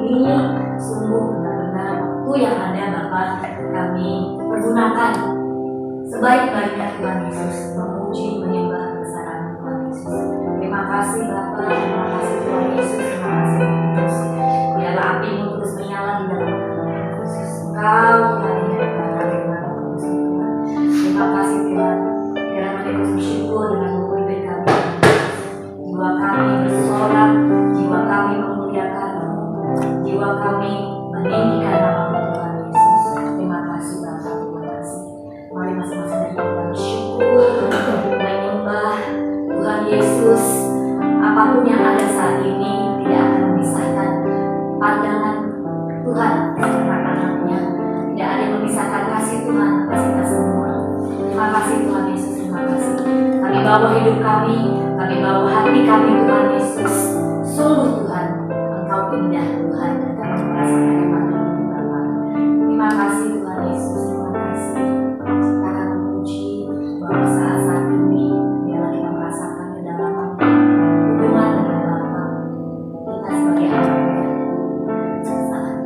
ini sungguh benar-benar waktu yang ada Bapa, kami pergunakan sebaik-baiknya Tuhan Yesus, memuji, menyembah bersama Tuhan Yesus. Terima kasih Bapa, terima kasih Tuhan Yesus, terima kasih Tuhan Yesus. Biarlah api-Mu terus menyala di dalam Tuhan Yesus. Engkau Tuhan yang berkata terus Tuhan. Terima kasih Tuhan. Biarlah kami terus bersyukur dengan memimpin kami. Jiwa kami bersorak, jiwa kami memuliakan-Mu, jiwa kami meninggikan nama-Mu Tuhan Yesus. Terima kasih Bapa, terima kasih. Mari masing-masing dari kita bersyukur, menyembah Tuhan Yesus. Apapun yang ada saat ini tidak akan memisahkan pandangan Tuhan dengan anak-anaknya. Tidak ada yang memisahkan kasih Tuhan atas kita semua. Terima kasih Tuhan Yesus, terima kasih. Kami bawa hidup kami bawa hati kami Tuhan Yesus. Sungguh Tuhan, Engkau indah Tuhan, dan kami merasakan kematian Bapa. Terima kasih Tuhan Yesus, terima kasih. Kita akan memuji bahwa saat-saat ini biarlah kita merasakan kedalaman hubungan dengan Bapa. Kita sebagai anaknya saat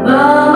Oh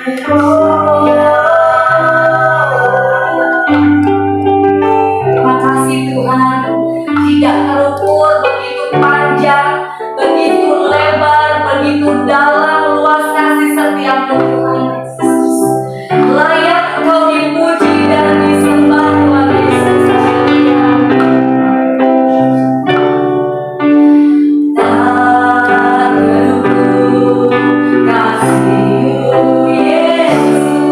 Terima kasih Tuhan, tidak terukur, begitu panjang, begitu lebar, begitu dalam luas kasih setiamu Tuhan Yesus. Layak Engkau dipuji dan disembah Tuhan Yesus. Tak terukur kasih-Mu Yesus.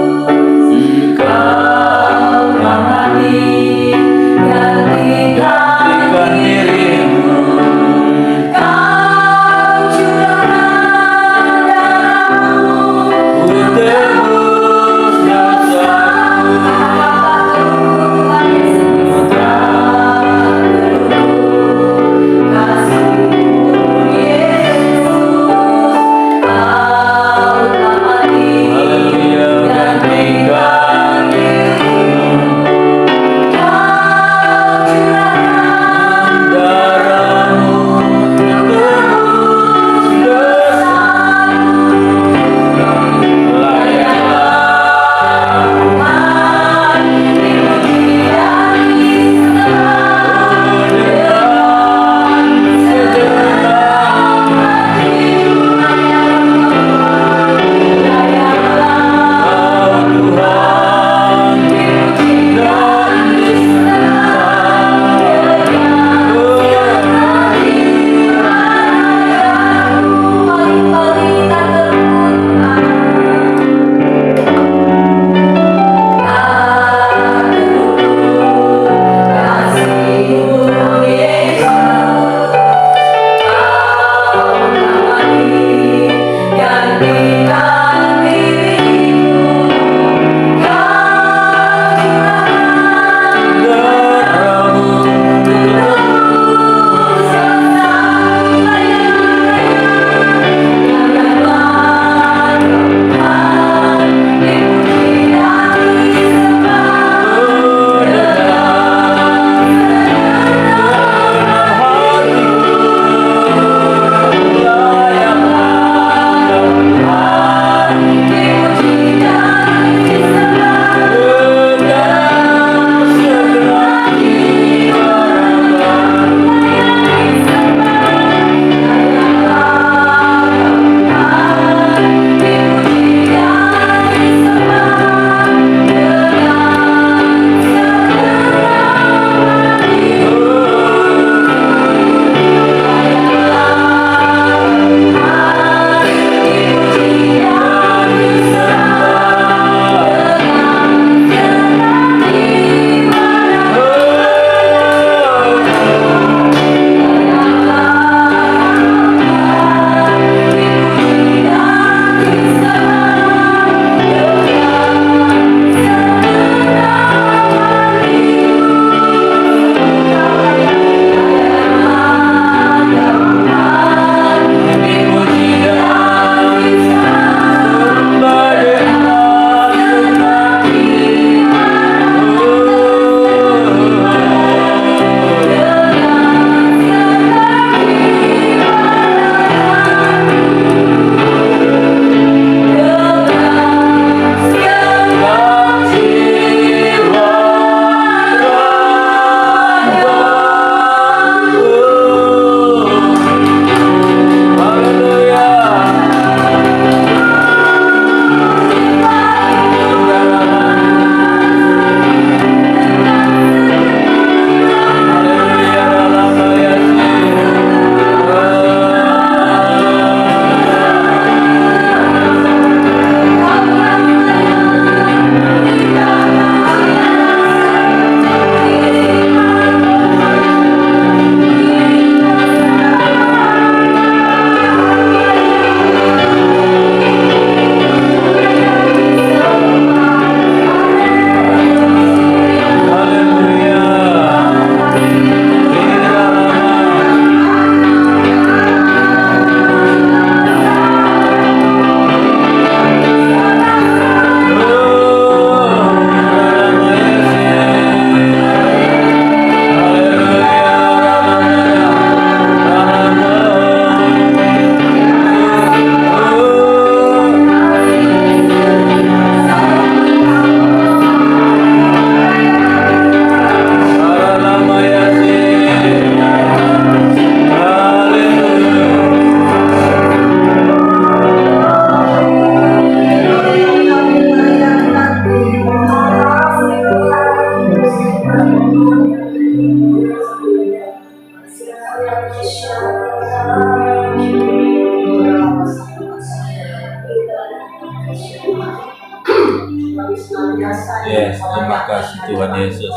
Kami senantiasa Yes, terima kasih Tuhan Yesus.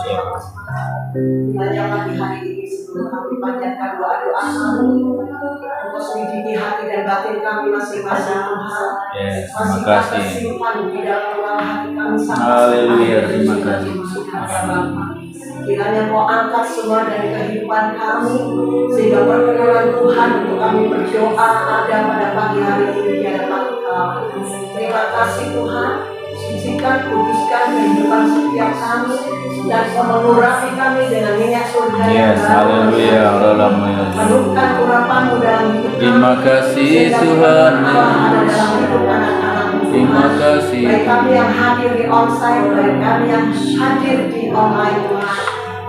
kiranya pagi hari ini sebelum kami panjatkan doa-doa kami, Engkau selidiki hati dan batin kami masing-masing Tuhan. Yes, terima Masih kasih. tersimpan di dalam ruang hati kami. Haleluya, terima kasih. Kiranya Kau angkat semua dari kehidupan kami, sehingga perkenanan Tuhan untuk kami berdoa ada pada pagi hari ini di hadapan Engkau. Terima kasih Tuhan. Sucikan, kuduskan kehidupan setiap kami, dan mengurangi kami dengan minyak surga yang Yes, baru. haleluya, haleluya. Penuhkan urapan-Mu dalam hidup kami. Terima kasih Tuhan. Allah ada dalam hidup anak-anak-Mu. Terima kasih. Baik kami yang hadir di onsite, baik kami yang hadir di online Tuhan.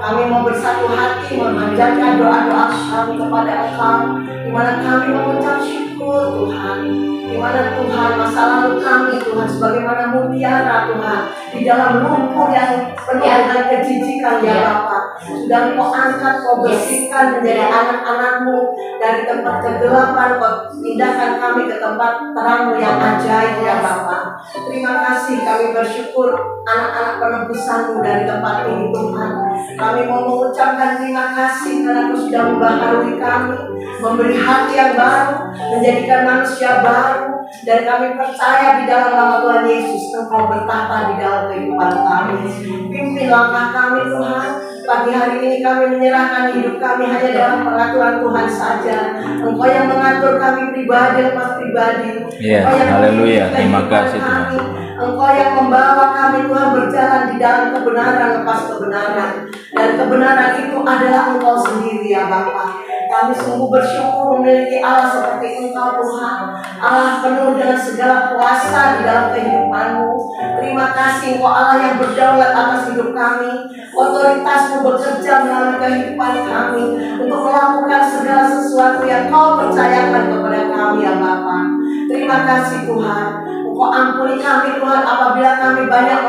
Kami mau bersatu hati memanjatkan doa-doa kami kepada Engkau, di mana kami mengucap syukur Tuhan, di mana Tuhan masa lalu kami Tuhan sebagaimana mutiara Tuhan di dalam lumpur yang penuh dengan kejijikan ya Bapa. Sudah Kau angkat, Kau bersihkan menjadi anak-anak-Mu dari tempat kegelapan, Kau pindahkan kami ke tempat terang yang ajaib ya Bapa. Terima kasih, kami bersyukur anak-anak penebusan-Mu dari tempat ini Tuhan. Kami mau mengucapkan terima kasih karena Kau sudah membaharui kami, memberi hati yang baru, menjadikan manusia baru, dan kami percaya di dalam nama Tuhan Yesus Engkau bertata di dalam kehidupan kami. Pimpin langkah kami Tuhan. Pagi hari ini kami menyerahkan hidup kami hanya dalam pengaturan Tuhan saja. Engkau yang mengatur kami pribadi lepas pribadi. Yes, Engkau yang haleluya. memimpin Terima kehidupan kasih, Tuhan. kami. Engkau yang membawa kami Tuhan berjalan di dalam kebenaran lepas kebenaran. Dan kebenaran itu adalah Engkau sendiri ya Bapa. Kami sungguh bersyukur memiliki Allah seperti Engkau Tuhan. Allah penuh dengan segala kuasa di dalam kehidupan-Mu. Terima kasih Engkau Allah yang berdaulat atas hidup kami. Otoritas-Mu bekerja dalam kehidupan kami untuk melakukan segala sesuatu yang Kau percayakan kepada kami ya Bapa. Terima kasih Tuhan. Engkau ampuni kami Tuhan apabila kami banyak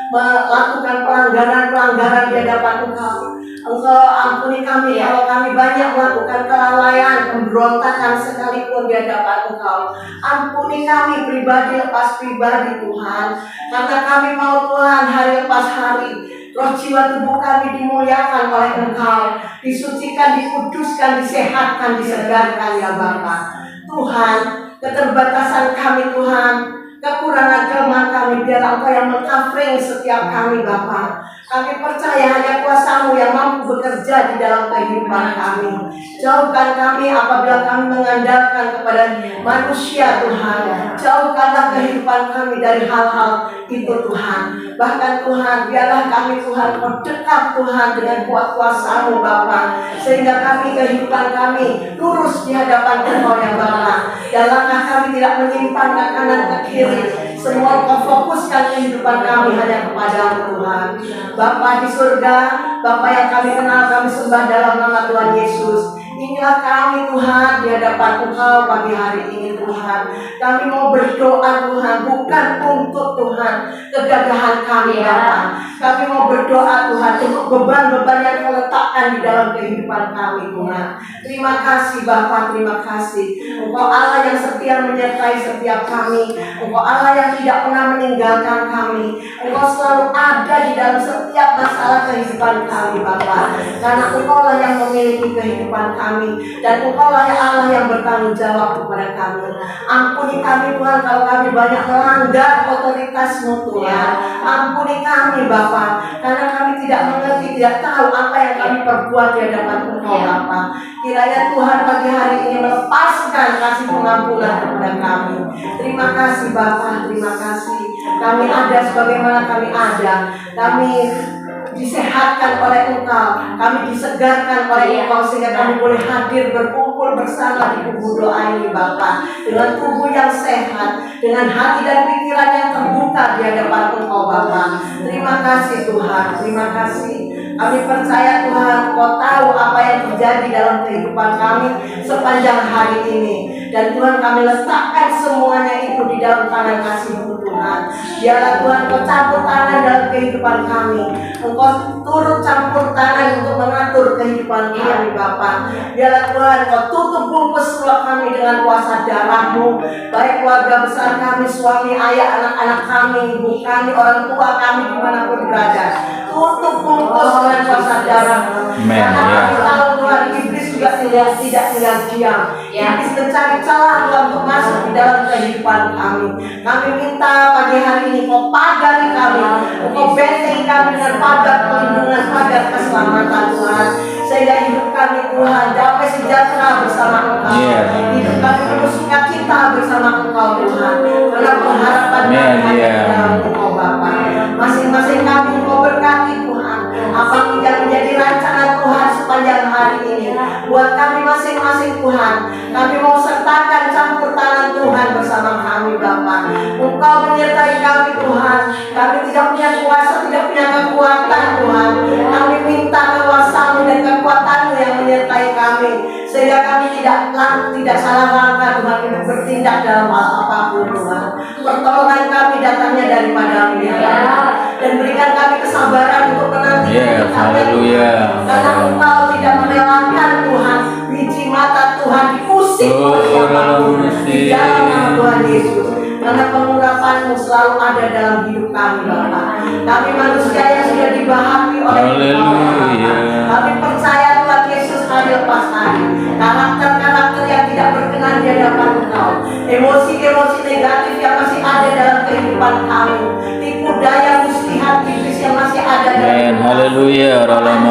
melakukan pelanggaran-pelanggaran di hadapan Engkau. Engkau ampuni kami kalau kami banyak melakukan kelalaian, pemberontakan sekalipun di hadapan Engkau. Ampuni kami pribadi lepas pribadi Tuhan. Karena kami mau Tuhan hari lepas hari roh jiwa tubuh kami dimuliakan oleh Engkau, disucikan, dikuduskan, disehatkan, disegarkan ya Bapa. Tuhan, keterbatasan kami Tuhan, kekurangan kelemahan kami, biarlah Engkau yang meng-covering setiap kami Bapa. Kami percaya hanya kuasa-Mu yang mampu bekerja di dalam kehidupan kami. Jauhkan kami apabila kami mengandalkan kepada manusia Tuhan. Jauhkanlah kehidupan kami dari hal-hal itu Tuhan. Bahkan Tuhan, biarlah kami Tuhan berdekat Tuhan dengan kuat kuasa-Mu Bapa. Sehingga kami kehidupan kami lurus di hadapan Engkau ya Bapa. Dan langkah kami tidak menyimpang ke kanan ke kiri. Semua Engkau fokuskan kehidupan kami hanya kepada Tuhan. Bapa di surga, Bapa yang kami kenal, kami sembah dalam nama Tuhan Yesus. Inilah kami Tuhan di hadapan Engkau pagi hari ini Tuhan. Kami mau berdoa Tuhan, bukan untuk Tuhan kegagahan kami Bapa. Kami mau berdoa Tuhan untuk beban-beban yang Kau letakkan di dalam kehidupan kami Tuhan. Terima kasih Bapa, terima kasih. Engkau Allah yang setia menyertai setiap kami. Engkau Allah yang tidak pernah meninggalkan kami. Engkau selalu ada di dalam setiap masalah kehidupan kami Bapa. Karena Engkau lah yang memiliki kehidupan kami. Dan Engkau lah Allah yang bertanggung jawab kepada kami. Ampuni kami Tuhan kalau kami banyak melanggar otoritas-Mu Tuhan. Ampuni kami Bapa, karena kami tidak mengerti, tidak tahu apa yang kami perbuat di hadapan Engkau Bapa. Kiranya Tuhan pagi hari ini melepaskan kasih pengampunan kepada kami. Terima kasih Bapa, terima kasih. Kami ada sebagaimana kami ada. Kami disehatkan oleh Engkau, kami disegarkan oleh Engkau, sehingga kami boleh hadir berkumpul bersama di kubu doa ini Bapa, dengan tubuh yang sehat, dengan hati dan pikiran yang terbuka di hadapan Engkau Bapa. Terima kasih Tuhan, terima kasih. Kami percaya Tuhan Kau tahu apa yang terjadi dalam kehidupan kami sepanjang hari ini. Dan Tuhan kami letakkan semuanya itu di dalam tangan kasih-Mu Tuhan. Tuhan. Biarlah Tuhan Kau campur tangan dalam kehidupan kami. Engkau turut campur tangan untuk mengatur kehidupan kami Bapa. Biarlah Tuhan Kau tutup bungkus ruang kami dengan kuasa darah-Mu. Baik keluarga besar kami, suami, ayah, anak-anak kami, ibu kami, orang tua kami dimanapun berada. Tutup bungkus dengan kuasa darah-Mu. Amen. Karena Ya. kami tahu Tuhan, iblis juga tidak tinggal diam. Iblis mencari celah Tuhan untuk masuk di dalam kehidupan kami. Kami minta pagi hari ini Kau pagari kami, Kau bentengi kami dengan pagar perlindungan, pagar keselamatan Tuhan. Sehingga hidup kami Tuhan damai sejahtera bersama Engkau. Yeah. Hidup kami penuh sukacita bersama Engkau Tuhan. Karena pengharapan kami Amen. hanya di Yeah. dalam Engkau Bapa. Masing-masing kami Engkau berkati Tuhan. Apa yang menjadi rancangan Tuhan sepanjang hari ini buat kami masing-masing Tuhan. Kami mau sertakan campur tangan Tuhan bersama kami Bapa. Engkau menyertai kami Tuhan. Kami tidak punya kuasa, tidak punya kekuatan Tuhan. Kami minta kuasa-Mu dan kekuatan-Mu yang menyertai kami, sehingga kami tidak salah langkah Tuhan untuk bertindak dalam hal apapun Tuhan. Pertolongan kami datangnya daripada-Mu ya Bapa. Dan berikan kami kesabaran untuk menanti Yes, haleluya. karena Engkau tidak merelakan Tuhan biji mata Tuhan diusik oleh siapapun di dalam nama Tuhan Yesus. Karena pengurapan-Mu selalu ada dalam hidup kami Bapa. Kami manusia yang sudah dibahagi oleh Engkau Haleluya. Bapa. Kami percaya Tuhan Yesus hari lepas hari. Karakter-karakter yang tidak berkenan di hadapan Engkau, emosi-emosi negatif yang masih ada dalam kehidupan kami, tipu daya muslihat iblis yang masih ada dalam Amen. Haleluya.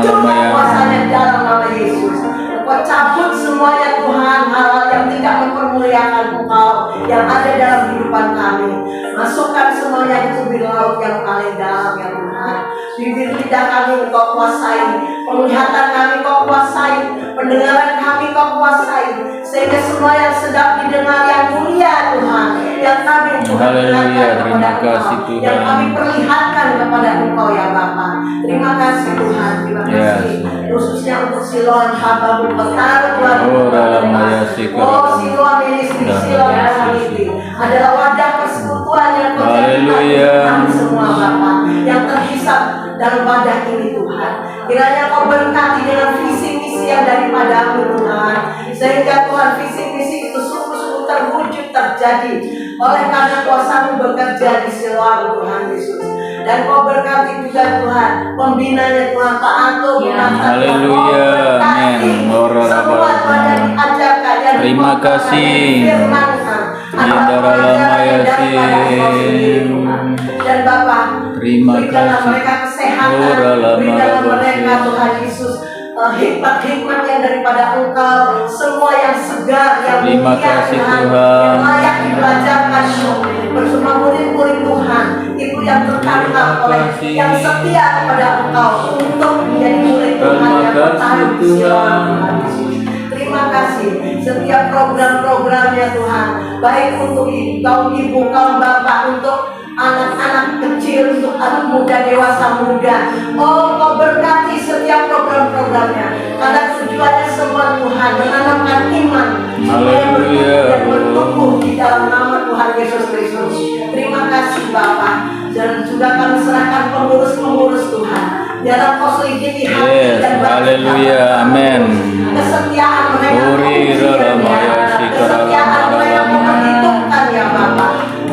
Cuma kuasanya dalam nama Yesus. Engkau cabut semuanya Tuhan, hal-hal yang tidak mempermuliakan Engkau yang ada dalam kehidupan kami. Masukkan semuanya ke bibir laut yang paling dalam ya Tuhan. Bibir lidah kami Engkau kuasai, penglihatan kami Engkau kuasai, pendengaran kami Engkau kuasai, sehingga semua yang sedang didengar yang mulia Tuhan, yang kami Haleluya. Terima kepada kasih, Engkau, Tuhan. yang kami perlihatkan kepada Engkau ya Bapa. Terima kasih Tuhan, terima kasih. Khususnya untuk Siloam hamba-Mu bertaruh Tuhan. Oh, dalam maya sikar. Oh, Siloam ministry, Siloam community adalah wadah persekutuan yang Kau Haleluya. kami semua Bapa yang terhisap dalam wadah ini Tuhan. Kiranya Kau berkati dengan visi misi yang daripada-Mu Tuhan, sehingga Tuhan visi misi itu sungguh-sungguh terwujud terjadi oleh karena kuasa-Mu bekerja di Siloam Tuhan Yesus. Dan Kau berkati juga Tuhan pembinanya Tuhan Pak Anto, Haleluya. Amin. semua Tuhan yang diajarkan yang Terima kasih. dan Bapa, Terima berikanlah kasih. mereka kesehatan, berikanlah mereka Tuhan Yesus hikmat-hikmat yang daripada Engkau, semua yang segar, yang Terima mulia kasih, Tuhan, Tuhan. yang layak dibelajarkan bersama murid-murid Tuhan, itu yang tertangkap oleh yang setia kepada Engkau untuk menjadi murid Tuhan yang Terima bertaruh kasih, di Siloam Tuhan. Tuhan Yesus. Terima kasih setiap program-programnya Tuhan, baik untuk kaum ibu, kaum bapak, untuk anak-anak kecil, untuk anak muda, dewasa muda. Oh, Kau berkati setiap program-programnya, karena tujuannya semua Tuhan menanamkan iman Haleluya. dan bertumbuh di dalam nama Tuhan Yesus Kristus. Terima kasih Bapa, dan juga kami serahkan pengurus-pengurus Tuhan, biarlah Kau selidiki hati Yes, dan haleluya, amen. kesetiaan mereka, Uri dalam maya sikara kesetiaan mereka memperhitungkan ya Bapa.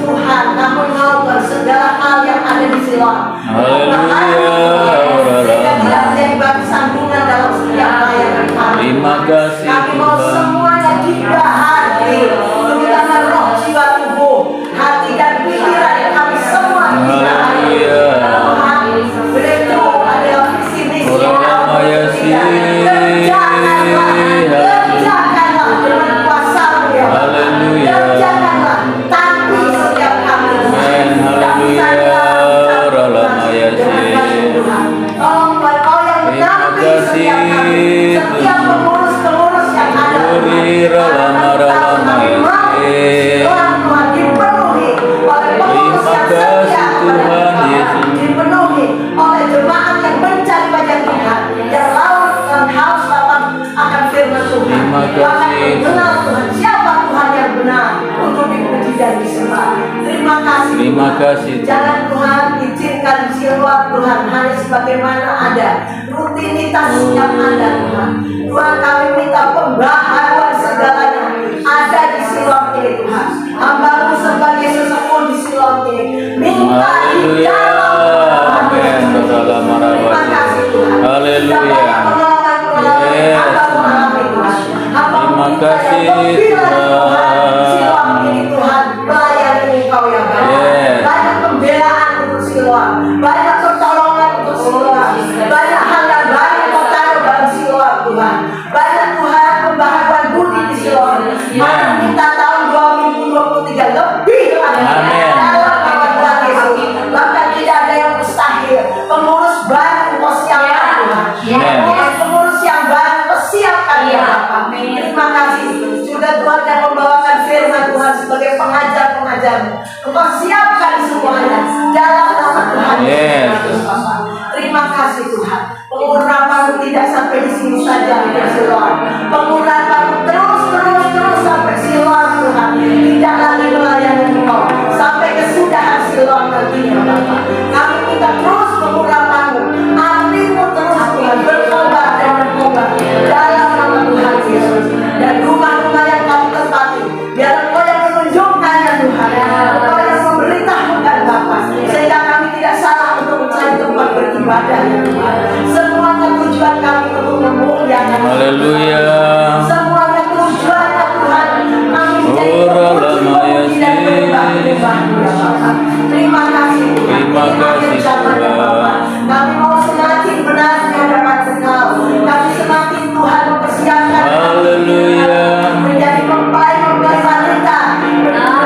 Tuhan, Kamu mau segala hal yang ada di Siloam. Haleluya. Sehingga tidak menjadi batu sandungan dalam setiap pelayanan kami. Terima kasih, Kami mau Tuhan. semuanya juga hati, terutama roh, jiwa, tubuh, hati dan pikiran kami semua juga hati. Haleluya. Tuhan, breakthrough adalah visi misi Uri dalam maya kerjakanlah dengan kuasa-Mu ya Bapa. Haleluya. Kerjakanlah tanti setiap kami. Amen. Haleluya. Dalam maya Kau yang menampi setiap kami, setiap pengurus-pengurus yang ada. Uri dalam Tuhan dipenuhi oleh pengurus yang setia kepada Tuhan, dipenuhi oleh jemaat yang mencari wajah Tuhan, yang haus lapar akan firman Tuhan, Terima yang akan kasih. mengenal Tuhan, siapa Tuhan yang benar untuk dipuji dan disembah. Terima kasih Terima Terima kasih. Jangan Tuhan izinkan Siloam Tuhan hanya sebagaimana ada rutinitas yang ada Tuhan. Tuhan kami minta pembaharuan segalanya ada di Siloam ini Tuhan. Hamba-Mu sebagai sesepuh di Siloam ini minta di dalam Amin. terima kasih Tuhan. Haleluya. Yes. Terima kasih, Tuhan. Siloam ini Tuhan melayani Engkau ya Bapa. Yes. Banyak pembelaan untuk Siloam, banyak pertolongan untuk Siloam, banyak hal yang baik Engkau taruh dalam Siloam Tuhan. Banyak Tuhan pembaharuan budi di Siloam. Mari kita tahun 2023 lebih lagi Amin. dalam nama Tuhan Yesus. Bahkan tidak ada yang mustahil. Pengurus baru Engkau siapkan Tuhan. Pengurus yang baru Engkau siapkan ya Bapa. Terima kasih. Juga Tuhan yang membawakan firman Tuhan sebagai pengajar-pengajar. Engkau siapkan semuanya dalam nama Tuhan Yesus. Terima kasih Tuhan. Pengurapan tidak sampai di sini saja ya Siloam. Pengurapan terus sampai Siloam Tuhan. Tidak lagi melayani Engkau sampai kesudahan Siloam nantinya Bapa. Kami minta terus pengurapan-Mu. Api-Mu terus Tuhan berkobar dan berkobar dalam nama Tuhan Yesus. Dan rumah-rumah yang kami tempati, biar Engkau yang menunjukkannya Tuhan. Engkau yang memberitahukan Bapa, sehingga kami tidak salah untuk mencari tempat beribadah ya Tuhan. Semuanya tujuan kami untuk memuliakan. Haleluya. Semuanya tujuannya Tuhan. Kami menjadi pemuji-pemuji dan penyembah-penyembah-Mu ya Bapa. Terima kasih Tuhan. Terima kasih, Zaman ya Bapa. Kami mau semakin benar di hadapan Engkau. Kami semakin Tuhan mempersiapkan Haleluya. menjadi mempelai-mempelai wanita,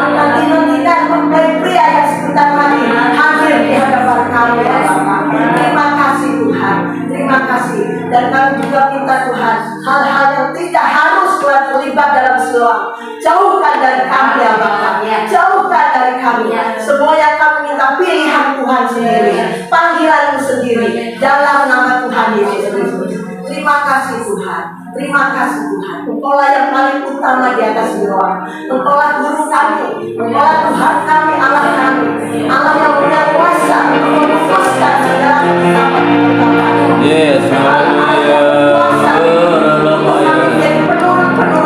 nanti-nantikan mempelai pria yang sebentar lagi hadir di hadapan kami ya Bapa. Terima kasih Tuhan. Terima kasih. Dan kami juga minta Tuhan hal-hal yang tidak harus Tuhan terlibat dalam Siloam, jauhkan dari kami ya Bapa. Jauhkan dari kami. Semua yang kami minta pilihan Tuhan sendiri, panggilan-Mu sendiri dalam nama Tuhan Yesus Kristus. Terima kasih Tuhan. Terima kasih Tuhan. Engkaulah yang paling utama di atas Siloam. Engkaulah guru kami. Engkaulah Tuhan kami, Allah kami. Allah yang punya kuasa untuk memutuskan segala pertama. Yes. Haleluya.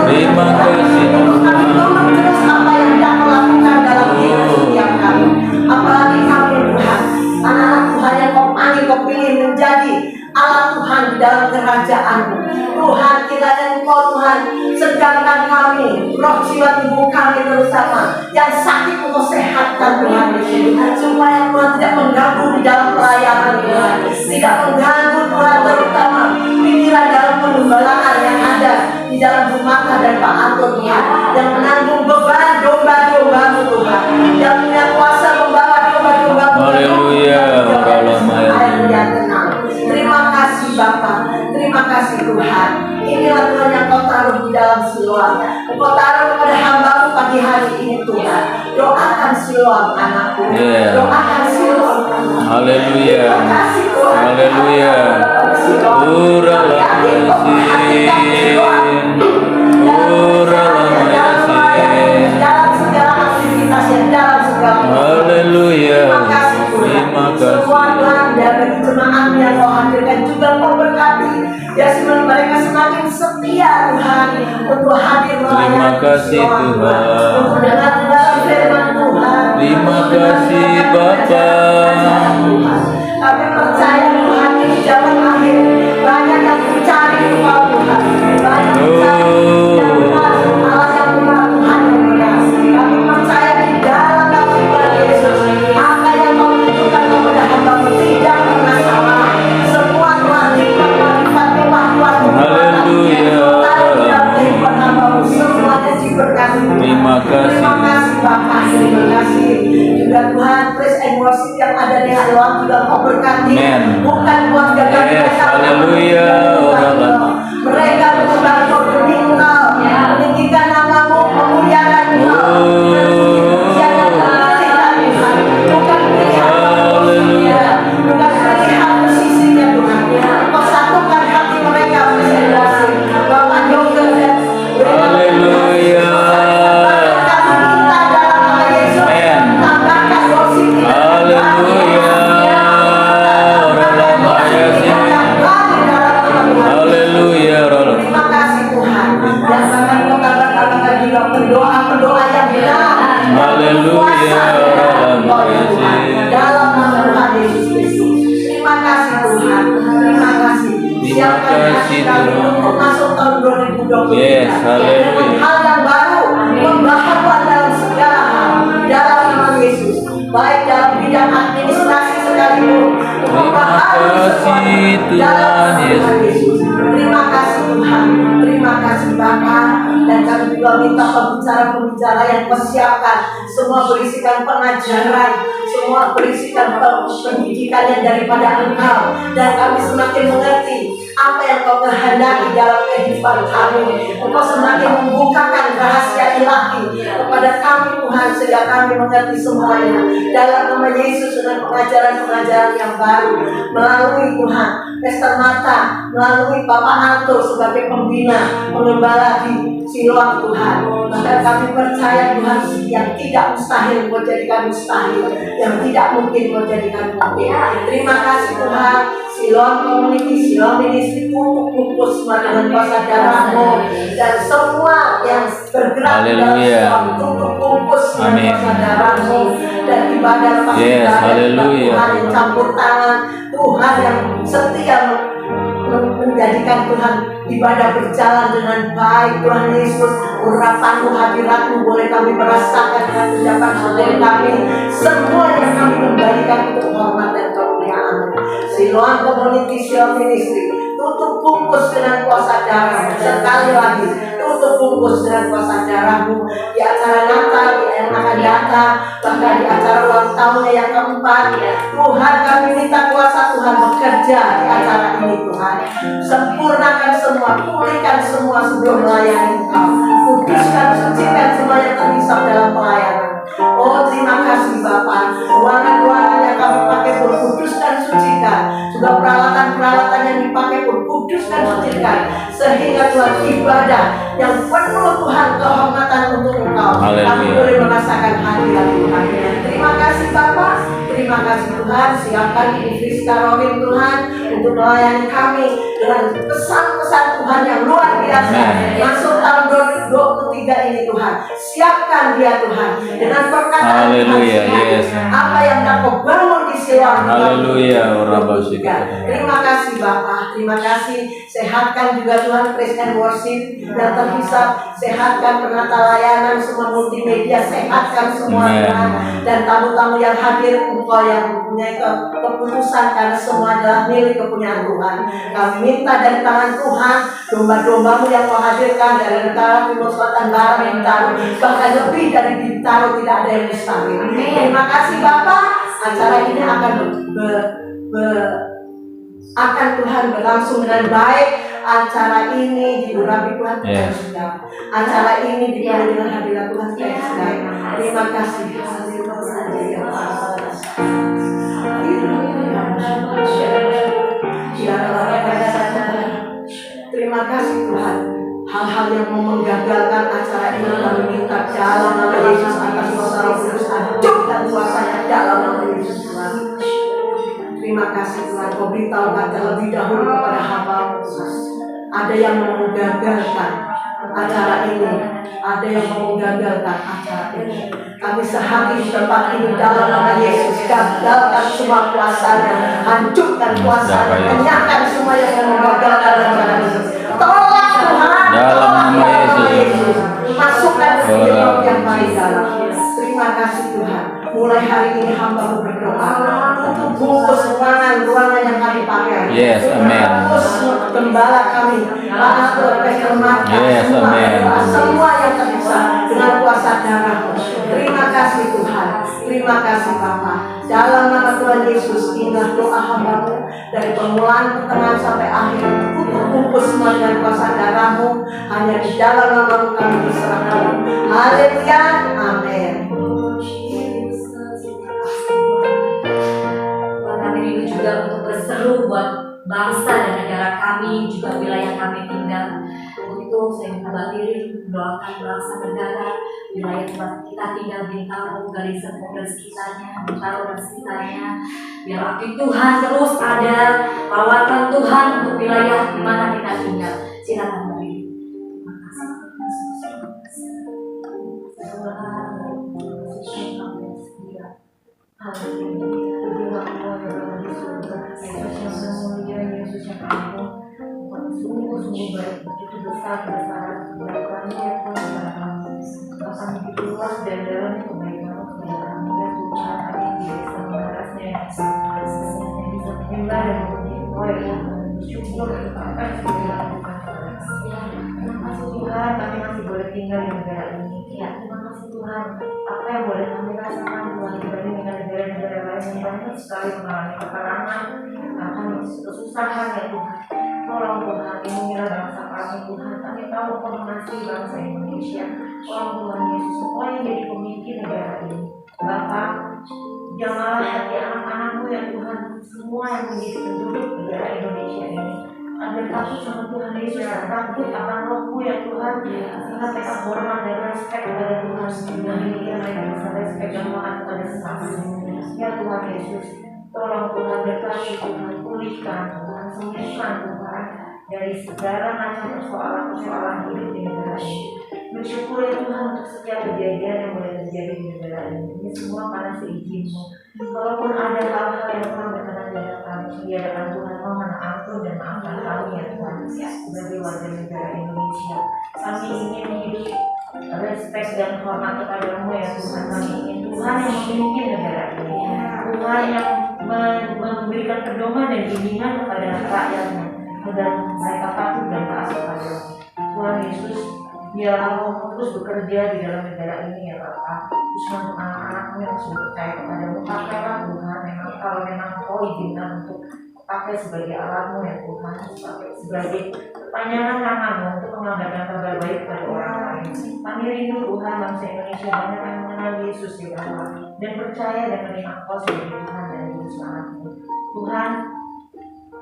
Terima kasih. Kami tolong terus apa yang Engkau lakukan dalam hidup setiap kami. Apalagi kami Tuhan, anak-anak Tuhan yang Kau panggil, Kau pilih menjadi alat Tuhan di dalam kerajaan-Mu. Tuhan, kiranya Engkau Tuhan sedangkan kami, roh jiwa tubuh kami terutama yang sakit Engkau sehatkan Tuhan Yesus. Supaya Tuhan tidak mengganggu di dalam pelayanan Tuhan, tidak mengganggu Tuhan terutama pikiran dalam pengembalaan yang ada di dalam rumah dan Pak Anton Tuhan, yang menanggung beban domba-domba-Mu Tuhan, yang punya kuasa membawa domba-domba-Mu Haleluya. air yang tenang. Terima kasih Bapa. Terima kasih Tuhan. Inilah Tuhan yang Kau taruh di dalam Siloam. Kau taruh kepada hamba-Mu pagi hari ini Tuhan. Doakan Siloam anakku. Yeah. Doakan Siloam anakku. Haleluya. Terima kasih Tuhan. Haleluya. Dalam segala aktivitas yang dalam segala Haleluya. Terima kasih Tuhan. Terima Semua kasih. Tuhan dari jemaat yang Kau hadirkan juga Kau berkati. Ya sebelum mereka semakin setia Tuhan untuk hadir melayani Terima kasih, Tuhan. Tuhan. Untuk mendengar firman Tuhan. Terima kasih, Bapa. Kami percaya Tuhan di zaman akhir banyak yang mencari Engkau Tuhan. Banyak mencari yang benar, Allah yang benar, Tuhan yang benar. Kami percaya di dalam nama Tuhan Yesus. Apa yang Kau tunjukkan kepada hamba-Mu tidak pernah salah. Semua Tuhan hikmat-hikmat Tuhan Haleluya. taruh di dalam kehidupan hamba-Mu. Semuanya diberkati. Terima kasih. Terima kasih Bapak. Terima kasih. Juga Tuhan praise and worship yang ada di Siloam juga Kau berkati. Amen. Bukan buat gagal Yes, mereka. haleluya. Mereka benar Kau demi Engkau, meninggikan nama-Mu, memuliakan Engkau. Jangan pilihan Tuhan, bukan pilihan manusia, bukan pilihan posisinya Tuhan. Kau satukan hati mereka bersama Bapak Yoga dan Haleluya. kami minta dalam nama Yesus, Amen. tambahkan porsi kasih kami Tuhan. untuk masuk tahun 2023 Yes, haleluya. dengan hal yang baru, pembaharuan dalam segala hal dalam nama Yesus, baik dalam bidang administrasi sekalipun, pembaharuan semua kasih dalam Tuhan nama Yesus. Terima kasih Tuhan, terima kasih Bapa, dan kami juga minta pembicara-pembicara yang persiapkan semua berisikan pengajaran, semua berisikan pendidikan yang daripada Engkau, dan kami semakin mengerti apa yang Kau kehendaki dalam kehidupan kami. Engkau semakin membukakan rahasia ilahi kepada kami Tuhan, sehingga kami mengerti semuanya dalam nama Yesus, dengan pengajaran-pengajaran yang baru melalui Tuhan Pastor Marta, melalui Bapak Anto sebagai pembina pengembala di Siloam Tuhan. Maka kami percaya Tuhan, yang tidak mustahil Kau jadikan mustahil, yang tidak mungkin Kau jadikan mungkin. Terima kasih Tuhan. Siloam Community, Siloam Ministry untuk bungkus dengan kuasa darah-Mu, dan semua yang bergerak di dalam Haleluya. Siloam untuk bungkus dengan Amin. kuasa darah-Mu, dan ibadah lepas Yes, ibadah, haleluya. Tuhan yang campur tangan, Tuhan yang setia menjadikan Tuhan ibadah berjalan dengan baik. Tuhan Yesus, urapan-Mu, hadirat-Mu boleh kami merasakan dengan ucapan saudara kami. Semuanya kami kembalikan untuk hormat dan kemuliaan-Mu. Siloam Community, Siloam Ministry, tutup bungkus dengan kuasa darah. Sekali lagi, tutup bungkus dengan kuasa darah-Mu di acara Natal yang akan datang, bahkan di acara ulang tahunnya yang keempat. Tuhan, kami minta kuasa Tuhan bekerja di acara ini Tuhan. Sempurnakan semua, pulihkan semua sebelum melayani Engkau. Kuduskan, sucikan semua yang terhisap dalam pelayanan. Oh, terima kasih Bapa. Ruangan-ruangan yang kami pakai pun kuduskan, sucikan. Juga peralatan-peralatan yang dipakai pun kuduskan, sucikan. Sehingga Tuhan, ibadah yang penuh Tuhan kehormatan untuk Engkau, kami Haleluya. boleh merasakan hadirat Tuhan. Terima kasih Bapa. Terima kasih Tuhan. Siapkan Ibu Friska Robin Tuhan untuk melayani kami dengan pesan-pesan Tuhan yang luar biasa. Amen. Masuk tahun 2023 ini Tuhan, siapkan dia Tuhan dengan perkataan Tuhan. Haleluya, yes. Apa yang Kau bangun di Siloam. Haleluya, Rabasika. Terima kasih Bapak, terima kasih. Sehatkan juga Tuhan praise and worship yang terpisah. Sehatkan penata layanan, semua multimedia, sehatkan semua Amen. Tuhan. Dan tamu-tamu yang hadir, Engkau yang mempunyai keputusan, karena semua adalah milik kepunyaan Tuhan. Kami minta dari tangan Tuhan, domba-domba-Mu yang Kau hadirkan dari utara, timur, selatan, barat, Bintaro, bahkan lebih dari Bintaro, tidak ada yang mustahil. Terima kasih Bapak. Acara ini akan akan Tuhan berlangsung dengan baik. Acara ini diurapi Tuhan kita Yes. sudah. Acara ini dipenuhi dengan hadirat Tuhan kita sudah. Terima kasih. Terima kasih Tuhan. Hal-hal yang mau menggagalkan acara ini kami minta dalam nama Yesus, atas kuasa Roh Kudus, hancurkan kuasanya dalam nama Yesus Tuhan. Terima kasih Tuhan. Kau beritahukan terlebih dahulu kepada hamba-Mu Tuhan. Ada yang mau menggagalkan acara ini, ada yang mau menggagalkan acara ini. Kami sehati di tempat ini dalam nama Yesus. Gagalkan semua kuasanya, hancurkan kuasanya, kenyangkan semua yang mau menggagalkan acara ini. Tolong Tuhan, Dalam nama Yesus. masukkan hidup yang baik dalam. Terima kasih Tuhan. Mulai hari ini hamba-Mu berdoa, tutup bungkus ruangan yang kami pakai. Yes, amen. Bungkus gembala kami, Pak Atur, Pastor Marta, Yes, amen. semua yang tersisa dengan kuasa darah-Mu. Terima kasih Tuhan. Terima kasih Bapa. Dalam nama Tuhan Yesus, inilah doa hamba-Mu dari permulaan, pertengahan sampai akhir. Tutup bungkus semua dengan kuasa darah-Mu. Hanya di dalam nama-Mu kami berserah. Haleluya. Amin. Kami rindu juga untuk berseru buat bangsa dan negara kami, juga wilayah kami tinggal. Untuk itu saya minta berdiri mendoakan bangsa negara, wilayah tempat kita tinggal, Bintaro, Garisan dan sekitarnya, Bintaro dan sekitarnya. Biar api Tuhan terus ada, rawatan Tuhan untuk wilayah di mana kita tinggal. Silakan berdiri. Terima kasih. Haleluya. kebesaran kebaikan-Mu ya Tuhan kepada kami. Bahkan begitu luas dan dalamnya kebaikan-Mu kepada kami ya Tuhan, kami tidak bisa membalasnya, yang bisa menyembah dan memuji Engkau ya Tuhan, bersyukur untuk apa yang sudah dilakukan kepada kami. Terima kasih Tuhan, kami masih boleh tinggal di negara ini. Ya, terima kasih Tuhan, apa yang boleh kami rasakan Tuhan dibanding dengan negara-negara lain yang banyak sekali mengalami peperangan, bahkan kesusahan ya Tuhan. Tolong Tuhan, lindungilah bangsa kami Tuhan. Kami tahu Engkau mengasihi bangsa Indonesia. Tolong Tuhan Yesus, Engkau yang jadi pemimpin negara ini. Bapa, jamalah hati anak-anak-Mu ya Tuhan, semua yang menjadi penduduk negara Indonesia ini, agar takut sama Tuhan Yesus dan takut akan Roh-Mu ya Tuhan, sehingga mereka hormat dan respect kepada Tuhan, sehingga mereka bisa respect dan hormat kepada sesama. Ya Tuhan Yesus, tolong Tuhan berkati Tuhan, pulihkan Tuhan, sembuhkan Tuhan dari segala macam persoalan-persoalan hidup di negara ini. Bersyukur ya Tuhan untuk setiap kejadian yang boleh terjadi di negara ini. Ini semua karena seizin-Mu. Walaupun ada hal-hal yang Tuhan berkenan di hadapan kami, di hadapan Tuhan, mohon ampun dan maafkan kami ya Tuhan, sebagai warga negara Indonesia. Kami ingin hidup respect dan hormat kepada-Mu ya Tuhan. Kami ingin Tuhan yang memimpin negara ini, Tuhan yang memberikan pedoman dan bimbingan kepada rakyatnya, agar mereka patuh dan taat kepada-Mu. Tuhan Yesus, biarlah Roh terus bekerja di dalam negara ini ya Bapa. Khususnya untuk anak-anak-Mu yang sudah percaya kepada-Mu, pakailah Tuhan, kalau memang Kau izinkan untuk pakai sebagai alat-Mu ya Tuhan, sebagai panjangan tangan-Mu untuk mengabarkan kabar baik kepada orang lain. Kami rindu Tuhan, bangsa Indonesia banyak yang mengenal Yesus ya Bapa, dan percaya dan menerima Kau sebagai Tuhan dan Juru Selamat-Mu. Tuhan,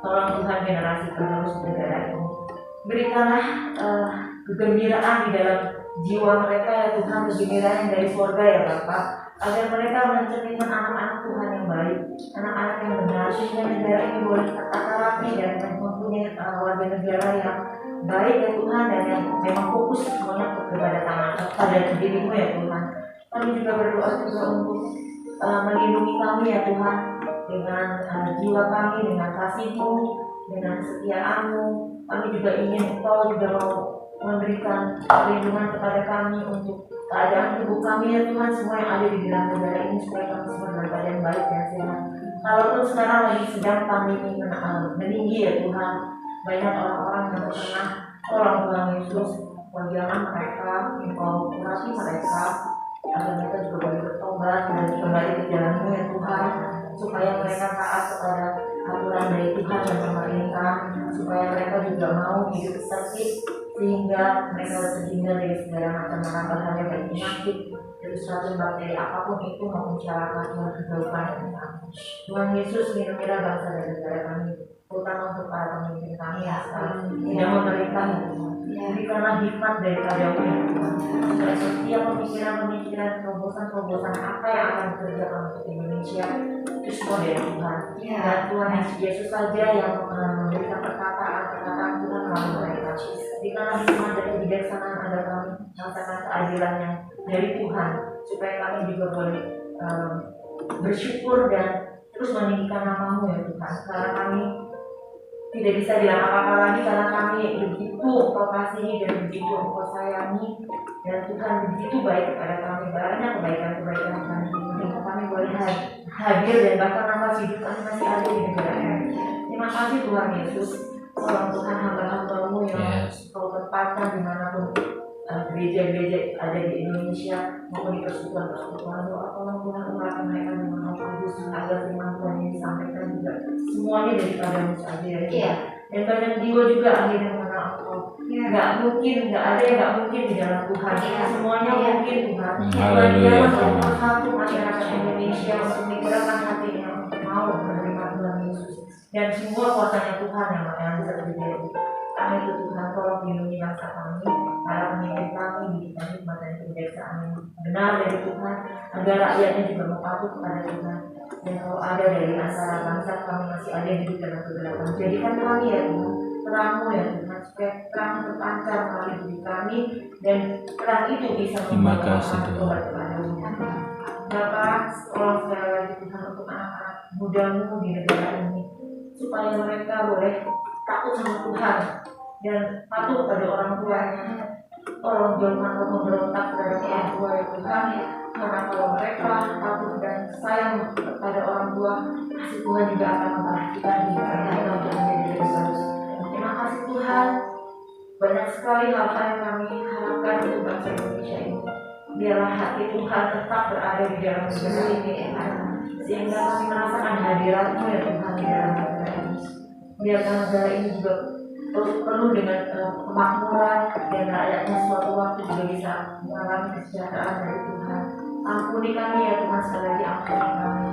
tolong Tuhan generasi penerus negara ini, berikanlah kegembiraan di dalam jiwa mereka ya Tuhan, kegembiraan dari surga ya Bapa, agar mereka mencerminkan anak-anak Tuhan yang baik, anak-anak yang benar, sehingga negara ini boleh tertata rapi dan mempunyai warga negara yang baik ya Tuhan, dan yang memang fokus semuanya kepada tangan pada diri-Mu ya Tuhan. Kami juga berdoa juga untuk melindungi kami ya Tuhan, dengan jiwa kami, dengan kasih-Mu, dengan kesetiaan-Mu. Kami juga ingin Engkau juga mau memberikan perlindungan kepada kami untuk keadaan tubuh kami ya Tuhan, semua yang ada di dalam negara ini, supaya kami semua dalam keadaan baik dan sehat. Kalaupun sekarang lagi sedang pandemi meninggi ya Tuhan, banyak orang-orang yang terkena, tolong Tuhan Yesus, jangan mereka, Engkau urati mereka, agar mereka juga boleh bertobat dan kembali ke jalan-Mu ya Tuhan, supaya mereka taat kepada aturan dari Tuhan dan pemerintah, supaya mereka juga mau hidup tertib, sehingga mereka terhindar dari segala macam bahaya dan penyakit, virus racun, bakteri apapun itu, maupun cara Tuhan kejauhan dari kami. Tuhan Yesus, lindungilah bangsa dan negara kami, terutama untuk para pemimpin kami yang sekarang tidak memerintah ya Tuhan. Berikanlah hikmat daripada-Mu ya Tuhan, supaya setiap pemikiran-pemikiran, terobosan-terobosan apa yang akan dikerjakan untuk Indonesia itu semua dari Tuhan. Dan Tuhan Yesus saja yang memberikan perkataan Tuhan melalui mereka. Berikanlah hikmat dan kebijaksanaan agar kami merasakan keadilan yang dari Tuhan, supaya kami juga boleh bersyukur dan terus meninggikan nama-Mu ya Tuhan. Karena kami tidak bisa bilang apa-apa lagi, karena kami begitu Engkau kasihi dan begitu Engkau sayangi, dan Tuhan begitu baik kepada kami, banyak kebaikan-kebaikan Tuhan, sehingga kami boleh hadir dan bahkan nafas hidup kami masih ada di negara ini. Terima kasih Tuhan Yesus. Tolong Tuhan hamba-hamba-Mu yang Kau tempatkan dimanapun gereja-gereja ada di Indonesia maupun di persekutuan doa, tolong Tuhan uraikan mereka dengan Roh Kudus, agar firman Tuhan yang disampaikan juga semuanya daripada-Mu saja ya. Dan banyak jiwa juga akhirnya mengenal Engkau. Nggak mungkin, nggak ada yang nggak mungkin di dalam Tuhan. Semuanya mungkin Tuhan. Tuhan untuk satu masyarakat Indonesia untuk menggerakkan hatinya untuk mau menerima Tuhan Yesus, dan semua kuasanya Tuhan yang bisa terjadi. Kami itu Tuhan, tolong lindungi bangsa kami, para pemimpin kami, diberikan hikmat dan kebijaksanaan yang benar dari Tuhan, agar rakyatnya juga mau patuh kepada Tuhan. Dan kalau ada dari antara bangsa kami masih ada yang hidup dalam kegelapan, jadikan kami ya Tuhan terang-Mu ya Tuhan, supaya terang terpancar melalui diri kami, dan terang itu bisa membawa orang tobat kepada-Mu. Bapak, tolong sekali lagi Tuhan untuk anak-anak muda-Mu di negara ini, supaya mereka boleh takut sama Tuhan, dan patuh pada orang tuanya. Tolong jangan memberontak terhadap orang tua ya Tuhan, karena kalau mereka patuh dan sayang kepada orang tua, kasih Tuhan juga akan memperhatikan diri mereka untuk menjadi lebih bagus. Terima kasih Tuhan, banyak sekali hal-hal yang kami harapkan untuk bangsa Indonesia ini. Biarlah hati Tuhan tetap berada di dalam negara ini Tuhan, sehingga kami merasakan hadirat-Mu ya Tuhan di dalam negara ini. Biarlah negara ini juga penuh dengan kemakmuran, dan rakyatnya suatu waktu juga bisa mengalami kesejahteraan dari Tuhan. Ampuni kami ya Tuhan, sekali lagi ampuni kami,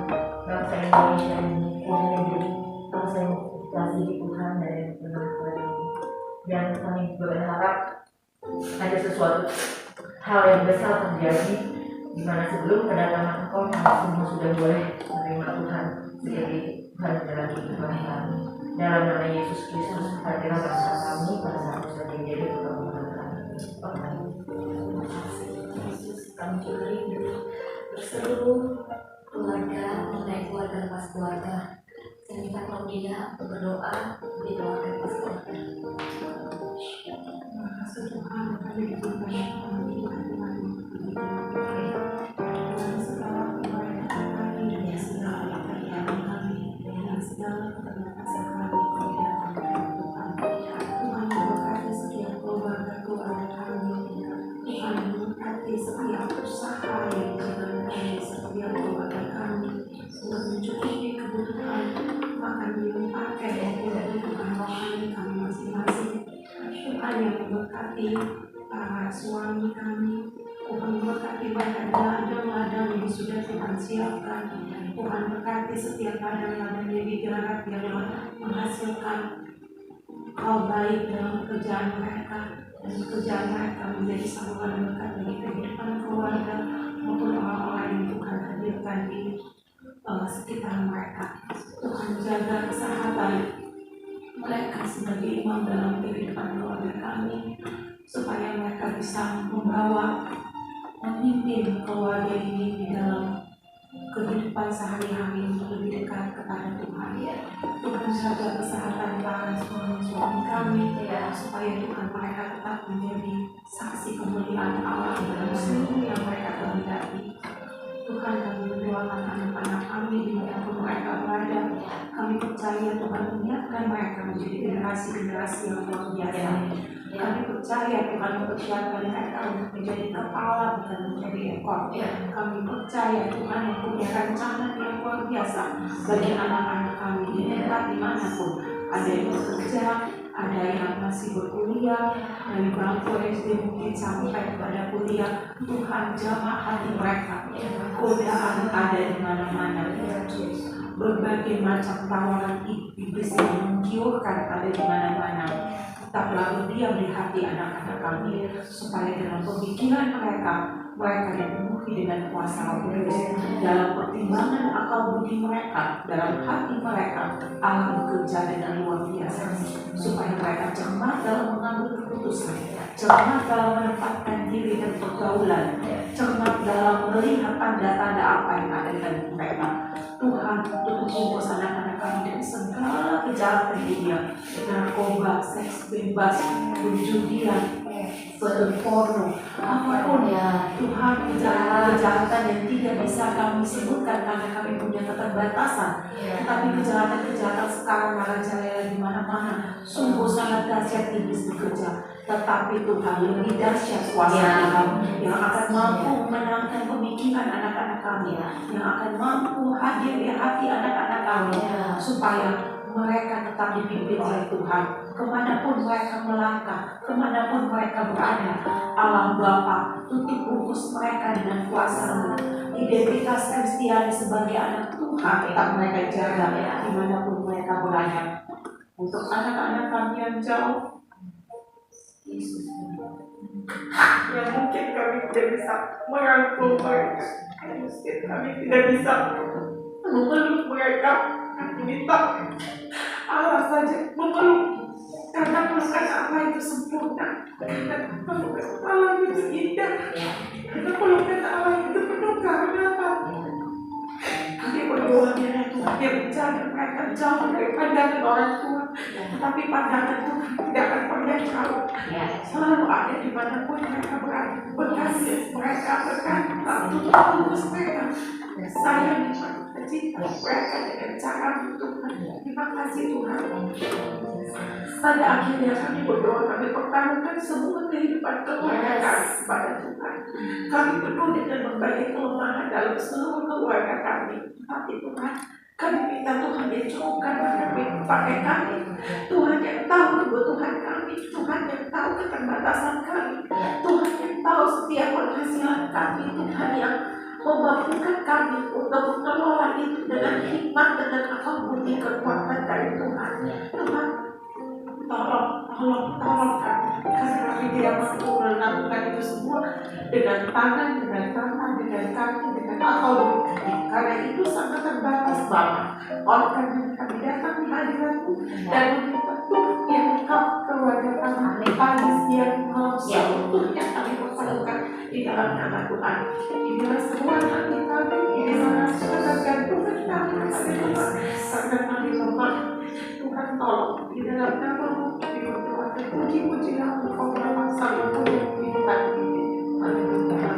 bangsa Indonesia ini yang menjadi bangsa yang dikasihi Tuhan dari negara ini. Dan kami juga berharap ada sesuatu hal yang besar terjadi, di mana sebelum kedatangan Engkau kami semua sudah boleh menerima Tuhan sebagai Tuhan dalam kehidupan kami. Dalam nama Yesus Kristus, hadirat bangsa kami pada saat sudah menjadi perkembangan kami. Amin. Terima kasih Yesus, kami juga rindu berseluruh keluarga, mengenai keluarga lepas keluarga. Saya minta Claudia untuk berdoa di keluarga lepas keluarga. Terima kasih Tuhan, kami diberkati kami dengan segala kebaikan kami, dengan segala pekerjaan kami, dengan segala keterbatasan kami, Tuhan. Tuhan memberkati setiap keluarga kami, Tuhan memberkati setiap usaha yang dijalankan di setiap keluarga kami untuk mencukupi kebutuhan makan minum pakai dan kebutuhan rohani kami masing-masing. Tuhan yang memberkati para suami kami, Tuhan memberkati mereka ladang-ladang yang sudah Tuhan siapkan. Tuhan berkati setiap ladang-ladang yang digarap yang menghasilkan hal baik dalam pekerjaan mereka, dan pekerjaan mereka menjadi saluran berkat bagi kehidupan keluarga maupun orang-orang yang Tuhan hadirkan di sekitar mereka. Tuhan jaga kesehatan mereka sebagai imam dalam kehidupan keluarga kami, supaya mereka bisa memimpin keluarga ini di dalam kehidupan sehari-hari untuk lebih dekat kepada Tuhan. Tuhan jaga kesehatan para suami kami, supaya Tuhan mereka tetap menjadi saksi kemuliaan Allah dalam seluruh yang mereka kehendaki. Tuhan, kami mendoakan anak-anak kami dimanapun mereka berada. Kami percaya Tuhan menyiapkan mereka menjadi generasi-generasi yang luar biasa. Kami percaya Tuhan mempersiapkan mereka untuk menjadi kepala bukan menjadi ekor. Kami percaya Tuhan yang punya rancangan yang luar biasa bagi anak-anak kami di tempat dimanapun. Ada yang bekerja, ada yang masih berkuliah, dari bangku SD mungkin sampai kepada kuliah. Tuhan jamah hati mereka. Godaan ada di mana-mana. Berbagai macam tawaran iblis yang menggiurkan ada di mana-mana. Tetaplah berdiam di hati anak-anak kami, supaya dalam pemikiran mereka dipenuhi dengan kuasa Roh Kudus. Dalam pertimbangan akal budi mereka, dalam hati mereka, Allah bekerja dengan luar biasa, supaya mereka cermat dalam mengambil keputusan, cermat dalam menempatkan diri dan pergaulan, cermat dalam melihat tanda-tanda apa yang ada dalam mereka. Tuhan, tutup bungkus anak-anak kami dari segala kejahatan dunia, narkoba, seks bebas, perjudian, porno, apapun ya Tuhan, kejahatan yang tidak bisa kami sebutkan karena kami punya keterbatasan. Tetapi kejahatan-kejahatan sekarang merajalela di mana-mana. Sungguh sangat dahsyat iblis bekerja. Tetapi Tuhan, lebih dahsyat kuasa Tuhan yang akan mampu menangkan pemikiran anak-anak kami, yang akan mampu hadir di hati anak-anak kami, supaya mereka tetap dipimpin oleh Tuhan. Kemanapun mereka melangkah, kemanapun mereka berada, Allah Bapa tutup bungkus mereka dengan kuasa-Mu. Identitas Kristiani sebagai anak Tuhan tetap mereka jaga dimanapun mereka berada. Untuk anak-anak kami yang jauh, Yesus, yang mungkin kami tidak bisa merangkul mereka, mungkin kami tidak bisa memeluk mereka, kami minta Allah saja memeluk, karena pelukan Allah itu sempurna, karena pelukan Allah itu indah, karena pelukan Allah itu penuh kehangatan. Kami kami berdoa biar Tuhan yang menjaga mereka jauh dari pandangan orang tua. Tetapi pandangan Tuhan tidak akan pernah jauh. Selalu ada di manapun mereka berada. Berkasih mereka, berkata untuk tulus mereka. Sayang cinta mereka dengan cara Tuhan. Terima kasih Tuhan. Pada akhirnya kami berdoa, kami pertaruhkan semua kehidupan keluarga kami kepada Tuhan. Kami penuh dengan berbagai kelemahan dalam seluruh keluarga kami. Tapi Tuhan, kami minta Tuhan yang cukupkan pakai kami. Tuhan yang tahu kebutuhan kami, Tuhan yang tahu keterbatasan kami, Tuhan yang tahu setiap penghasilan kami, Tuhan yang memampukan kami untuk mengelola itu dengan hikmat, dengan apapun kekuatan dari Tuhan. Tuhan, tolong kami, karena kami tidak mampu melakukan itu semua dengan tangan, dengan tangan, dengan kaki, dengan akal kami. Karena itu sangat terbatas Bapa. Oleh karena kami datang di hadirat-Mu dan meminta Tuhan yang Engkau keluarga kami pagi, siang, malam, seluruhnya kami persalukan di dalam nama Tuhan. Inilah semua hati kami, inilah ketergantungan kami kepada Tuhan. Karena kami lemah, Tuhan tolong di dalam nama-Mu, di berdoa dan puji-pujilah Engkau Bapa selalu punya kehidupan ini. Haleluya.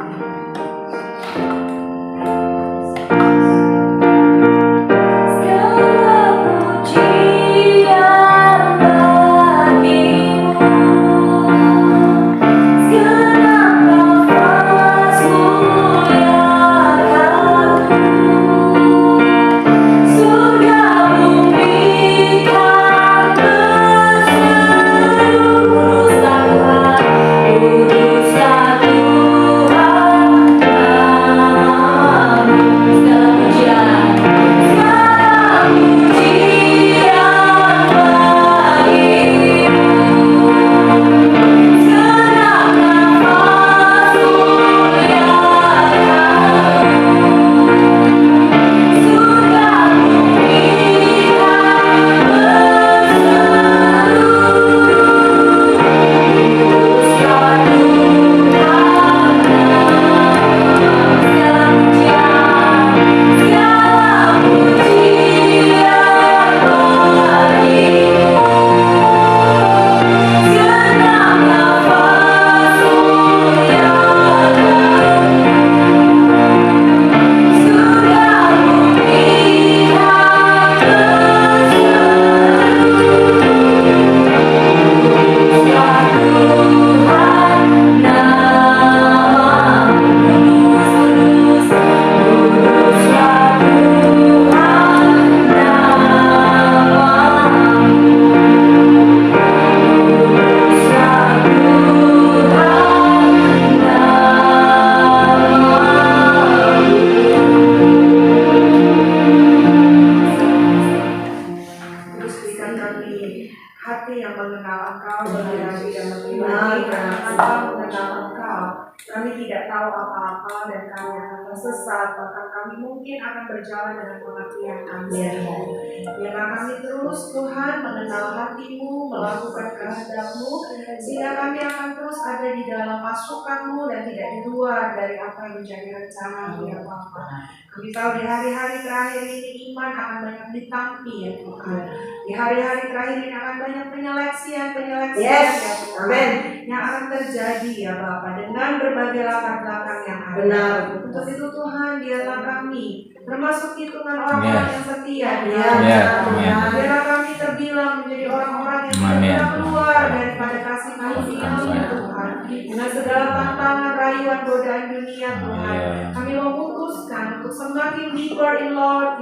tersesat, bahkan kami mungkin akan berjalan dengan pengertian kami. Biarlah kami terus Tuhan mengenal hati-Mu, melakukan kehendak-Mu, sehingga kami akan terus ada di dalam masukan-Mu dan tidak di luar dari apa yang menjadi rencana-Mu ya Bapa. Kami tahu di hari-hari terakhir ini iman akan banyak ditampi ya Tuhan. Di hari-hari terakhir ini akan banyak penyeleksian ya Tuhan, yang akan terjadi ya Bapa dengan berbagai latar belakang yang ada. Benar. Untuk itu Tuhan, biarlah kami termasuk hitungan orang-orang yang setia. Biarlah kami terbilang menjadi orang-orang yang tidak keluar daripada kasih karunia-Mu ya Tuhan. Dengan segala tantangan, rayuan, godaan dunia Tuhan, kami memutuskan untuk semakin deeper in Lord,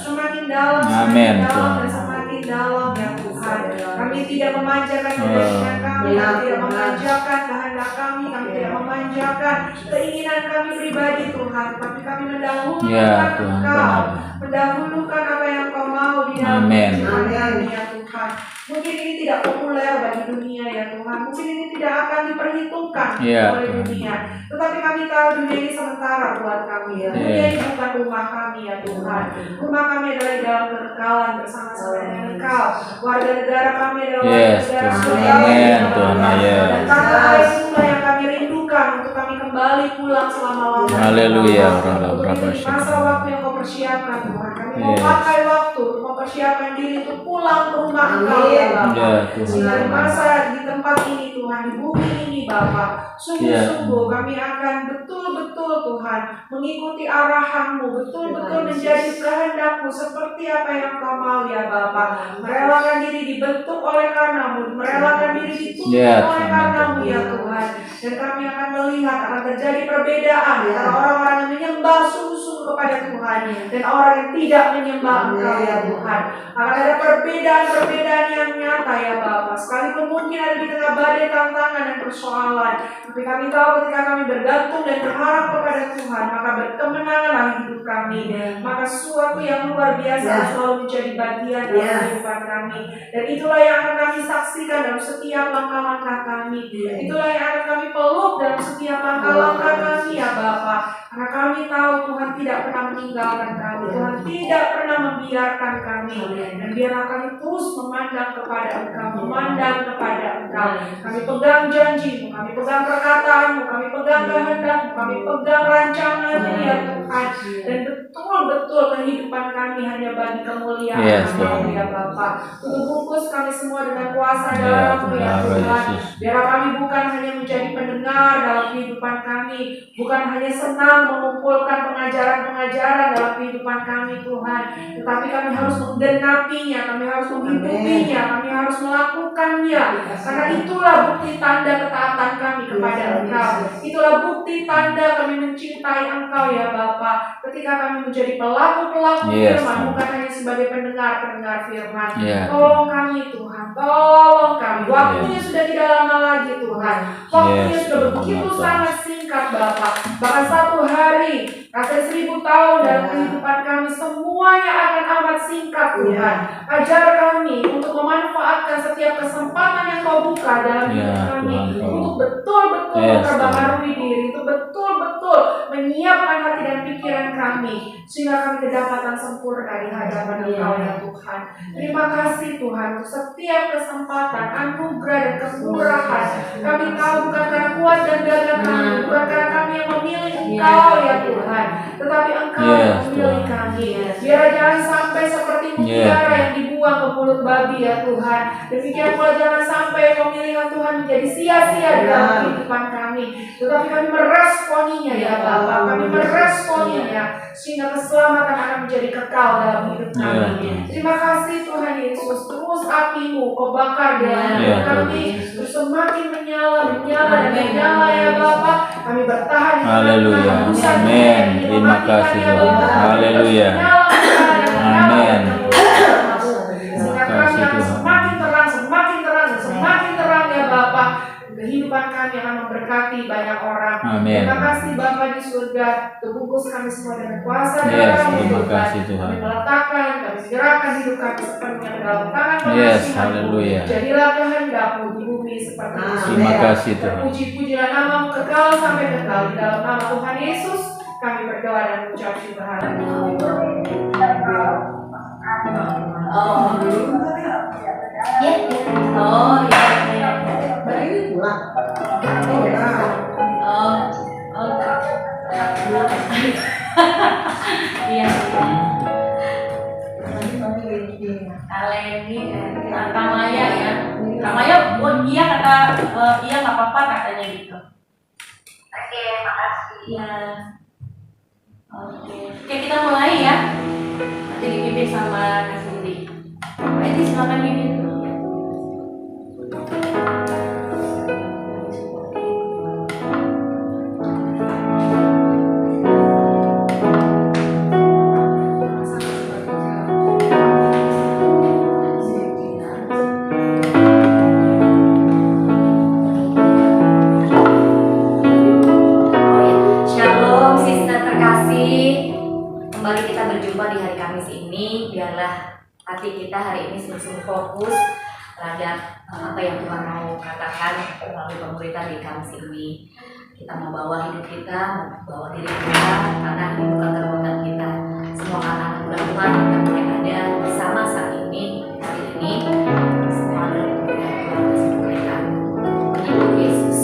semakin dalam, dan semakin dalam ya Tuhan. Kami tidak memanjakan kepentingan kami, kami tidak memanjakan kehendak kami tidak memanjakan keinginan kami pribadi Tuhan, tapi kami mendahulukan Engkau, mendahulukan apa yang Kau mau di dalam kehidupan kami ya Tuhan. Mungkin ini tidak populer bagi dunia ya Tuhan, mungkin ini tidak akan diperhitungkan oleh dunia, tetapi kami tahu dunia ini sementara buat kami ya. Dunia ini bukan rumah kami ya Tuhan. Rumah kami adalah di dalam kekekalan bersama-sama dengan Engkau. Warga negara kami adalah warga negara surgawi ya Tuhan. Dan tanah air surga yang kami rindukan Tuhan untuk kami kembali pulang selama-lamanya. Haleluya. Untuk ini masa waktu yang kau persiapkan Tuhan. Kami mau Yes. pakai waktu untuk mempersiapkan diri untuk pulang ke rumah Engkau ya Bapa. Ya, Tuhan. Sehingga di masa di tempat ini Tuhan, di bumi ini Bapa, sungguh-sungguh kami akan betul-betul Tuhan mengikuti arahan-Mu, betul-betul menjadi kehendak-Mu seperti apa yang Kau mau ya Bapa. Merelakan diri dibentuk oleh karena-Mu, merelakan diri dituntun Ya, oleh Tuhan. karena-Mu ya Tuhan. Dan kami akan melihat akan terjadi perbedaan antara orang-orang yang menyembah sungguh-sungguh kepada Tuhan dan orang yang tidak menyembah Engkau ya Tuhan. Akan ada perbedaan-perbedaan yang nyata ya Bapa. Sekalipun mungkin ada di tengah badai tantangan dan persoalan, tapi kami tahu ketika kami bergantung dan berharap kepada Tuhan, maka berkemenanganlah hidup kami. Maka sesuatu yang luar biasa selalu menjadi bagian dalam kehidupan kami. Dan itulah yang akan kami saksikan dalam setiap langkah-langkah kami. Itulah yang akan kami peluk dalam setiap langkah-langkah kami ya Bapa. Karena kami tahu Tuhan tidak pernah meninggalkan kami. Tuhan tidak pernah membiarkan kami. Dan biarlah kami terus memandang kepada Engkau, memandang kepada Engkau. Kami pegang janji-Mu, kami pegang perkataan-Mu, kami pegang kehendak-Mu, kami pegang rancangan-Mu ya Tuhan. Dan betul-betul kehidupan kami hanya bagi kemuliaan Yes, Nama-Mu ya Bapa. Tutup bungkus kami semua dengan kuasa darah-Mu ya Tuhan. Biarlah kami bukan hanya menjadi pendengar dalam kehidupan kami, bukan hanya senang mengumpulkan pengajaran-pengajaran dalam kehidupan kami Tuhan, tetapi kami harus menggenapinya, kami harus menghidupinya, kami harus melakukannya. Karena itulah bukti tanda ketaatan kami kepada Engkau. Itulah bukti tanda kami mencintai Engkau ya Bapa. Ketika kami menjadi pelaku-pelaku Yes, firman, Tuhan. bukan hanya sebagai pendengar-pendengar firman. Ya. Tolong kami Tuhan, tolong kami. Waktunya sudah tidak lama lagi Tuhan. Waktunya Yes, sudah Tuhan. begitu sangat singkat Bapa. Bahkan 1 hari, rasanya 1000 tahun dalam kehidupan kami semuanya akan amat singkat Tuhan. Ajar kami untuk memanfaatkan setiap kesempatan yang Kau buka dalam hidup Ya, kami, Tuhan, tolong. untuk betul-betul Yes, memperbaharui diri, untuk betul-betul menyiapkan hati dan pikiran kami sehingga kami kedapatan sempurna di hadapan Engkau ya Tuhan. Terima kasih Tuhan untuk setiap kesempatan, anugerah dan kemurahan. Kami tahu bukan karena kuat dan gagah kami, bukan karena kami yang memilih Engkau ya Tuhan, tetapi Engkau yang Yes, memilih Tuhan. kami. Biar jangan sampai seperti mutiara yang dibuang ke mulut babi ya Tuhan. Demikian pula jangan sampai pemilihan Tuhan menjadi sia-sia di dalam kehidupan kami, tetapi kami meresponinya ya Bapa. Kami meresponinya sehingga keselamatan akan menjadi kekal dalam hidup kami. Terima kasih Tuhan Yesus. Terus api-Mu Kau bakar dalam hidup kami, terus semakin menyala dan menyala ya Bapa. Kami bertahan di tengah Haleluya. keharusan Amin. dunia yang Terima dimatikan kasih, ya Tuhan. Bapa. Haleluya. Menyala dan menyala Amin. dan kemuliaan-Mu. Sehingga Terima kami kasih, akan Tuhan. semakin terang dan semakin terang ya Bapa. Kehidupan kami akan memberkati banyak orang. Amin. Terima kasih Bapa di surga. Terbungkus kami semua dengan kuasa Yes, darah-Mu terima Tuhan. kasih, Tuhan. Kami meletakkan, kami segerakan hidup kami sepenuhnya ke dalam tangan Yes, pengasihan-Mu. haleluya. Jadilah kehendak-Mu di bumi seperti di Terima surga. kasih, Tuhan. Terpuji-pujilah nama-Mu kekal sampai kekal. Di dalam nama Tuhan Yesus kami berdoa dan mengucap syukur. Oh, ya, oh, ya. Ini pulang. Oh, iya. Kaleni, Kang Maya ya. Kang Maya, oh iya kata, iya nggak apa-apa katanya gitu. Oke, makasih. Iya. Oke, kita mulai ya. Nanti dipimpin sama Kak Cindy. Nanti silakan pimpin dulu ya. Shalom, sister terkasih. Kembali kita berjumpa di hari Kamis ini. Biarlah hati kita hari ini sungguh-sungguh fokus terhadap apa yang Tuhan mau katakan melalui pemberitaan di Kamis ini. Kita mau bawa hidup kita, mau bawa diri kita, karena ini bukan kekuatan kita. Semua anak-anak bulan Tuhan kita mulai ada bersama saat ini, hari ini. Semua adalah Tuhan kasih pemberitaan. Menyebut Yesus.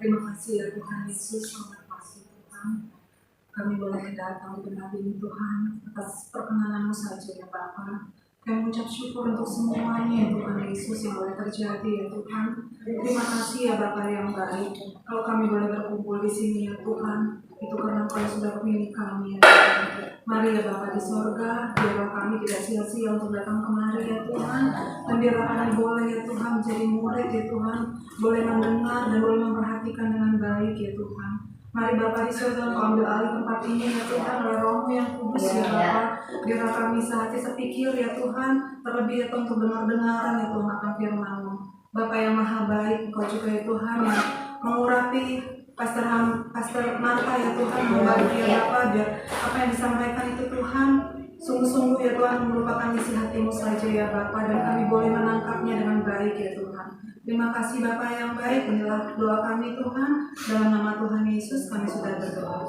Terima kasih ya Tuhan Yesus, terima kasih Tuhan. Kami boleh datang benar ini Tuhan atas perkenanan-Mu saja ya Bapa. Kami mengucap syukur untuk semuanya ya Tuhan Yesus yang boleh terjadi ya Tuhan. Terima kasih ya Bapa yang baik. Kalau kami boleh berkumpul di sini ya Tuhan, itu karena Kau sudah memilih kami ya Tuhan. Mari ya Bapa di sorga, biarlah kami tidak sia-sia untuk datang kemari ya Tuhan. Dan biarlah kami boleh ya Tuhan menjadi murid ya Tuhan, boleh mendengar dan boleh memperhatikan dengan baik ya Tuhan. Mari Bapa di surga, Kau ambil alih tempat ini ya Tuhan, oleh Roh-Mu yang kudus ya Bapa. Biarlah kami sehati sepikir ya Tuhan, terlebih ya Tuhan untuk dengar-dengaran ya Tuhan akan firman-Mu. Bapa yang maha baik, Engkau juga ya Tuhan yang mengurapi Pastor Marta ya Tuhan, membantu ya Bapa, biar apa yang disampaikan itu Tuhan sungguh-sungguh ya Tuhan merupakan isi hati-Mu saja ya Bapa, dan kami boleh menangkapnya dengan baik ya Tuhan. Terima kasih Bapa yang baik, inilah doa kami Tuhan, dalam nama Tuhan Yesus kami sudah berdoa.